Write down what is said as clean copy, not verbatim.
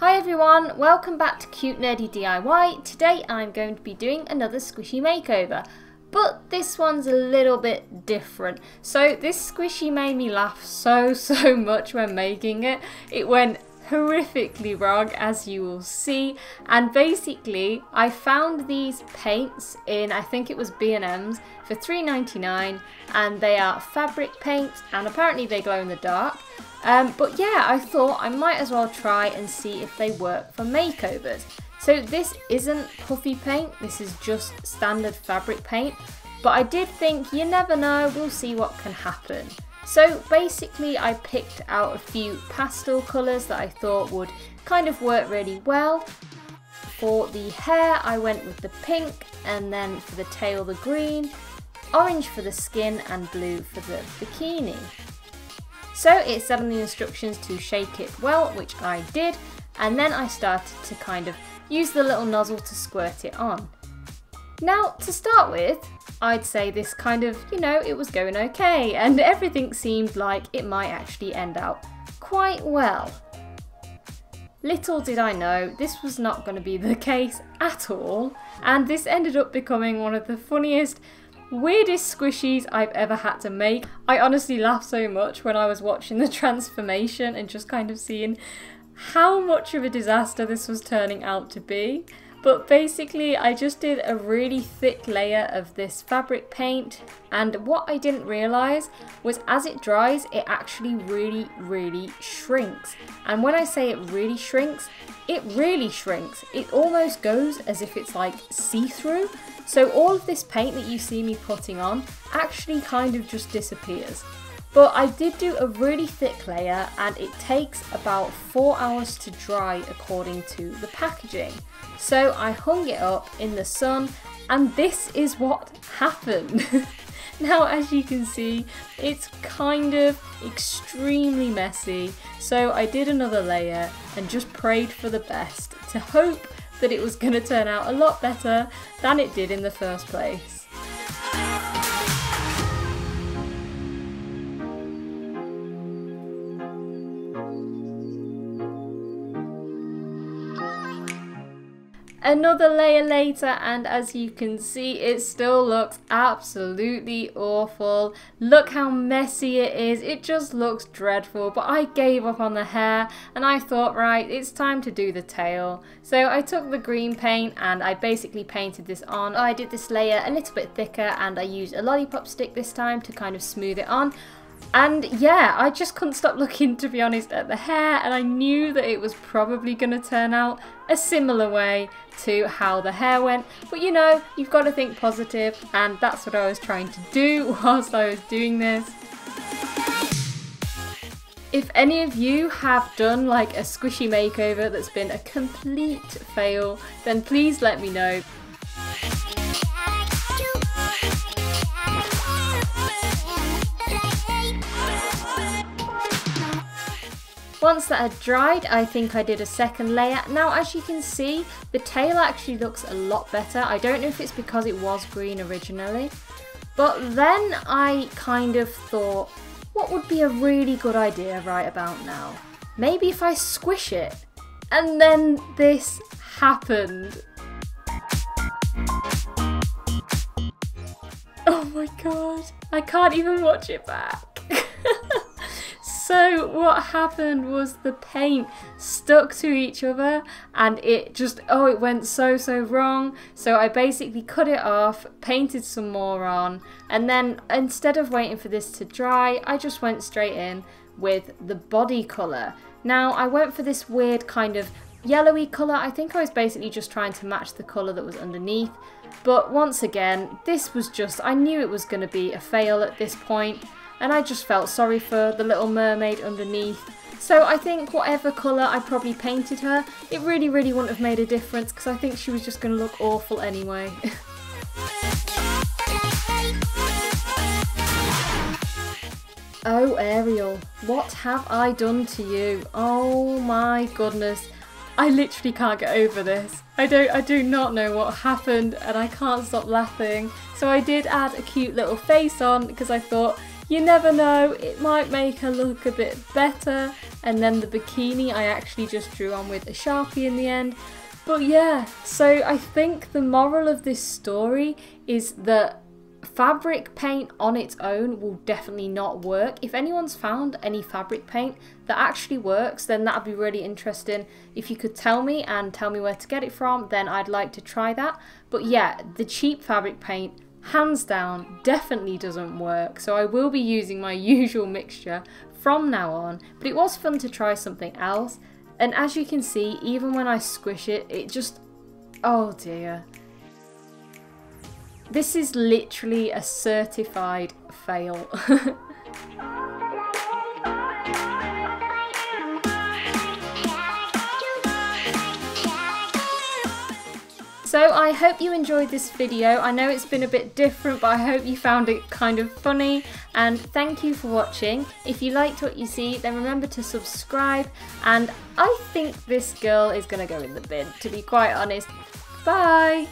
Hi everyone, welcome back to Cute Nerdy DIY. Today I'm going to be doing another squishy makeover, but this one's a little bit different. So this squishy made me laugh so much when making it. It went horrifically wrong, as you will see, and basically I found these paints in, I think it was B&M's for $3.99, and they are fabric paints and apparently they glow in the dark. But yeah, I thought I might as well try and see if they work for makeovers. So this isn't puffy paint, this is just standard fabric paint, but I did think, you never know, we'll see what can happen. So basically I picked out a few pastel colours that I thought would kind of work really well. For the hair I went with the pink, and then for the tail the green, orange for the skin and blue for the bikini. So it said on the instructions to shake it well, which I did, and then I started to kind of use the little nozzle to squirt it on. Now, to start with, I'd say this kind of, it was going okay, and everything seemed like it might actually end out quite well. Little did I know, this was not going to be the case at all, and this ended up becoming one of the funniest, weirdest squishies I've ever had to make. I honestly laughed so much when I was watching the transformation and just kind of seeing how much of a disaster this was turning out to be. But basically I just did a really thick layer of this fabric paint, and what I didn't realise was as it dries it actually really shrinks. And when I say it really shrinks, it really shrinks. It almost goes as if it's like see-through. So all of this paint that you see me putting on actually kind of just disappears. But I did do a really thick layer, and it takes about 4 hours to dry according to the packaging. So I hung it up in the sun, and this is what happened. Now, as you can see, it's kind of extremely messy. So I did another layer and just prayed for the best to hope that it was going to turn out a lot better than it did in the first place. Another layer later, and as you can see, it still looks absolutely awful. Look how messy it is. It just looks dreadful, but I gave up on the hair and I thought, right, it's time to do the tail. So I took the green paint and I basically painted this on. I did this layer a little bit thicker, and I used a lollipop stick this time to kind of smooth it on. And yeah, I just couldn't stop looking, to be honest, at the hair, and I knew that it was probably going to turn out a similar way to how the hair went. But you've got to think positive, and that's what I was trying to do whilst I was doing this. If any of you have done like a squishy makeover that's been a complete fail, then please let me know. Once that had dried, I think I did a second layer. Now, as you can see, the tail actually looks a lot better. I don't know if it's because it was green originally, but then I kind of thought, what would be a really good idea right about now? Maybe if I squish it. And then this happened. Oh my god, I can't even watch it back. So what happened was the paint stuck to each other, and it just, it went so wrong. So I basically cut it off, painted some more on, and then instead of waiting for this to dry, I just went straight in with the body colour. Now I went for this weird kind of yellowy colour. I think I was basically just trying to match the colour that was underneath. But once again, this was just, I knew it was going to be a fail at this point. And I just felt sorry for the little mermaid underneath. So I think whatever colour I probably painted her, it really wouldn't have made a difference, because I think she was just going to look awful anyway. Oh Ariel, what have I done to you? Oh my goodness. I literally can't get over this. I do not know what happened, and I can't stop laughing. So I did add a cute little face on because I thought, you never know, it might make her look a bit better. And then the bikini I actually just drew on with a Sharpie in the end. But yeah, so I think the moral of this story is that fabric paint on its own will definitely not work. If anyone's found any fabric paint that actually works, then that'd be really interesting. If you could tell me and tell me where to get it from, then I'd like to try that. But yeah, the cheap fabric paint, hands down, definitely doesn't work. So I will be using my usual mixture from now on. But it was fun to try something else. And as you can see, even when I squish it, it just, oh dear. This is literally a certified fail. So I hope you enjoyed this video. I know it's been a bit different, but I hope you found it kind of funny, and thank you for watching. If you liked what you see, then remember to subscribe, and I think this girl is gonna go in the bin, to be quite honest. Bye!